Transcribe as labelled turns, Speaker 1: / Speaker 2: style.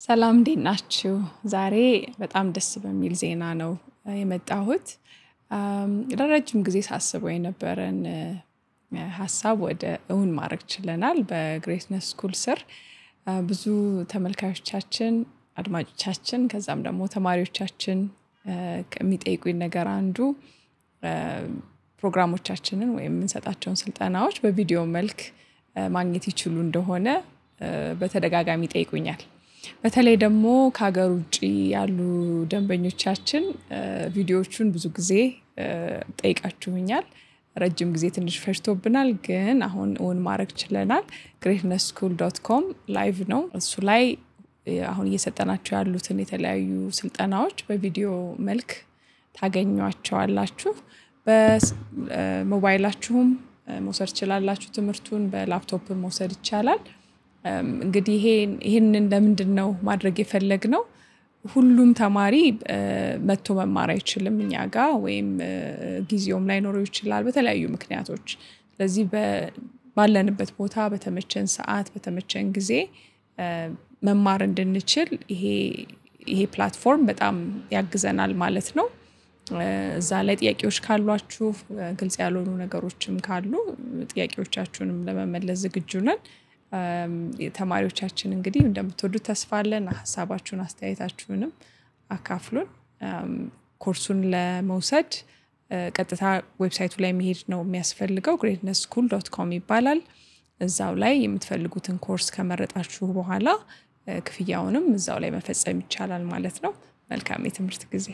Speaker 1: ሰላም እንዴት ናችሁ? ዛሬ በጣም ደስ በሚል ዜና ነው የመጣሁት። ለረጅም ጊዜ ሳስበው የነበረን ሀሳብ ወደ እውን ማድረግ ችለናል። በግሬትነስ ስኩል ስር ብዙ ተመልካዮቻችን፣ አድማጮቻችን ከዛም ደግሞ ተማሪዎቻችን ከሚጠይቁኝ ነገር አንዱ ፕሮግራሞቻችንን ወይም የምንሰጣቸውን ስልጠናዎች በቪዲዮ መልክ ማግኘት ይችሉ እንደሆነ በተደጋጋሚ ይጠይቁኛል። በተለይ ደግሞ ከሀገር ውጪ ያሉ ደንበኞቻችን ቪዲዮዎቹን ብዙ ጊዜ ጠይቃችሁኛል። ረጅም ጊዜ ትንሽ ፈጅቶብናል ግን አሁን እውን ማድረግ ችለናል። greatnessschool.com ላይቭ ነው። እሱ ላይ አሁን እየሰጠናቸው ያሉትን የተለያዩ ስልጠናዎች በቪዲዮ መልክ ታገኟቸዋላችሁ። በሞባይላችሁም መውሰድ ትችላላችሁ። ትምህርቱን በላፕቶፕም መውሰድ ይቻላል። እንግዲህ ይሄንን ለምንድነው ማድረግ የፈለግነው? ሁሉም ተማሪ መጥቶ መማር አይችልም እኛ ጋር ወይም ጊዜውም ላይኖረው ይችላል በተለያዩ ምክንያቶች። ስለዚህ ባለንበት ቦታ በተመቸን ሰዓት በተመቸን ጊዜ መማር እንድንችል ይሄ ፕላትፎርም በጣም ያግዘናል ማለት ነው። እዛ ላይ ጥያቄዎች ካሏችሁ ግልጽ ያልሆኑ ነገሮችም ካሉ ጥያቄዎቻችሁንም ለመመለስ ዝግጁ ነን። ተማሪዎቻችን እንግዲህ እንደምትወዱት ተስፋ አለን። ሐሳባችሁን አስተያየታችሁንም አካፍሉን። ኮርሱን ለመውሰድ ቀጥታ ዌብሳይቱ ላይ መሄድ ነው የሚያስፈልገው። greatnessschool.com ይባላል። እዛው ላይ የምትፈልጉትን ኮርስ ከመረጣችሁ በኋላ ክፍያውንም እዛው ላይ መፈጸም ይቻላል ማለት ነው። መልካም የትምህርት ጊዜ